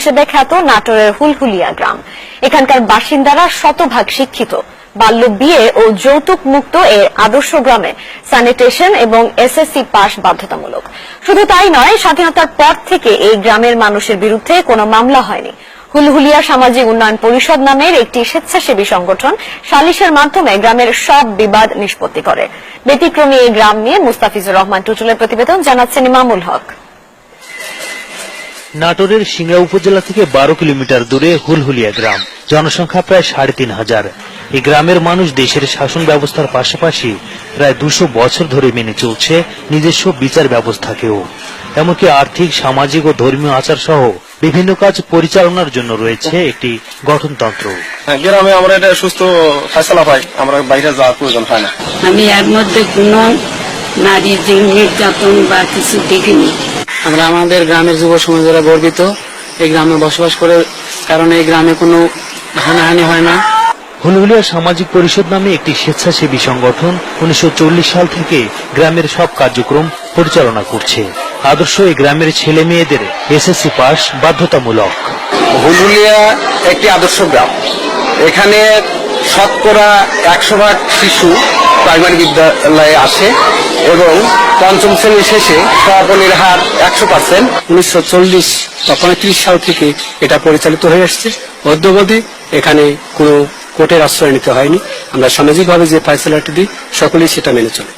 হিসেবে খ্যাত নাটোরের হুলহুলিয়া গ্রাম। এখানকার বাসিন্দারা শতভাগ শিক্ষিত। বাল্য বিয়ে ও যৌতুক মুক্ত এই আদর্শ গ্রামে স্যানিটেশন এবং এসএসসি পাস বাধ্যতামূলক। শুধু তাই নয়, স্বাধীনতার পর থেকে এই গ্রামের মানুষের বিরুদ্ধে কোনো মামলা হয়নি। হুলহুলিয়া সামাজিক উন্নয়ন পরিষদ নামের একটি স্বেচ্ছাসেবী সংগঠন সালিশের মাধ্যমে গ্রামের সব বিবাদ নিষ্পত্তি করে। ব্যতিক্রমী এই গ্রাম নিয়ে মুস্তাফিজুর রহমান টুটুলের প্রতিবেদন, জানাচ্ছেন ইমামুল হক। নাটোরের সিংড়া উপজেলা থেকে 12 কিলোমিটার দূরে হুলহুলিয়া গ্রাম, জনসংখ্যা প্রায় 3,500। এই গ্রামের মানুষ দেশের শাসন ব্যবস্থার পাশাপাশি প্রায় 200 বছর ধরে মেনে চলছে নিজস্ব বিচার ব্যবস্থাকেও। এমনকি আর্থিক, সামাজিক ও ধর্মীয় আচার সহ বিভিন্ন কাজ পরিচালনার জন্য রয়েছে একটি গঠনতন্ত্র। গ্রামে আমরা এটা সুস্থ ফয়সালা পাই, আমরা বাইরে যাওয়ার প্রয়োজন হয় না। আমি এর মধ্যে কোনো নারী যে নির্যাতন বা কিছু দেখিনি। আমরা আমাদের গ্রামের যুব সমাজেরা গর্বিত এই গ্রামে বসবাস করে, কারণ এই গ্রামে কোনো হানাহানি হয় না। হুলহুলিয়া সামাজিক পরিষদ নামে একটি স্বেচ্ছাসেবী সংগঠন 1940 সাল থেকে গ্রামের সব কার্যক্রম পরিচালনা করছে। আদর্শ এই গ্রামের ছেলে মেয়েদের এসএসসি পাস বাধ্যতামূলক। হুলহুলিয়া একটি আদর্শ গ্রাম। এখানে শতকরা 100% শিশু প্রাইমারি বিদ্যালয়ে আসে এবং পঞ্চম শ্রেণী শেষে সমাপনীর হার 100%। 1940 বা 35 সাল থেকে এটা পরিচালিত হয়ে আসছে। অদ্যাবধি এখানে কোনো কোর্টের আশ্রয় নিতে হয়নি। আমরা সামাজিকভাবে যে ফয়সালাটি দিই সকলেই সেটা মেনে চলে।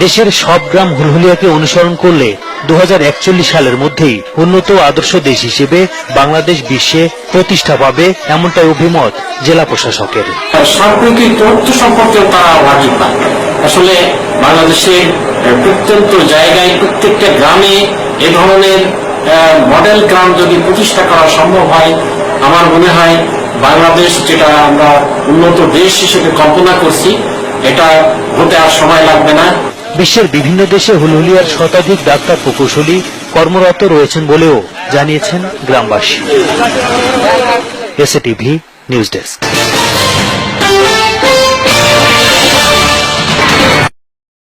দেশের সব গ্রাম হুলহুলিয়াকে অনুসরণ করলে 2041 সালের মধ্যেই উন্নত আদর্শ দেশ হিসেবে বাংলাদেশ বিশ্বে প্রতিষ্ঠা পাবে, এমনটাই অভিমত জেলা প্রশাসকের। সাম্প্রতিক তথ্য সম্পর্কে তারা ওয়াকিফ না। আসলে বাংলাদেশের প্রত্যন্ত জায়গায় প্রত্যেকটা গ্রামে এ ধরনের মডেল গ্রাম যদি প্রতিষ্ঠা করা সম্ভব হয়, আমার মনে হয় বাংলাদেশ যেটা আমরা উন্নত দেশ হিসেবে কল্পনা করছি, এটা হতে আর সময় লাগবে না। বিশ্বের বিভিন্ন দেশে হুলহুলিয়ার শতাধিক ডাক্তার প্রকৌশলী কর্মরত রয়েছেন বলেও জানিয়েছেন গ্রামবাসী। SATV news desk.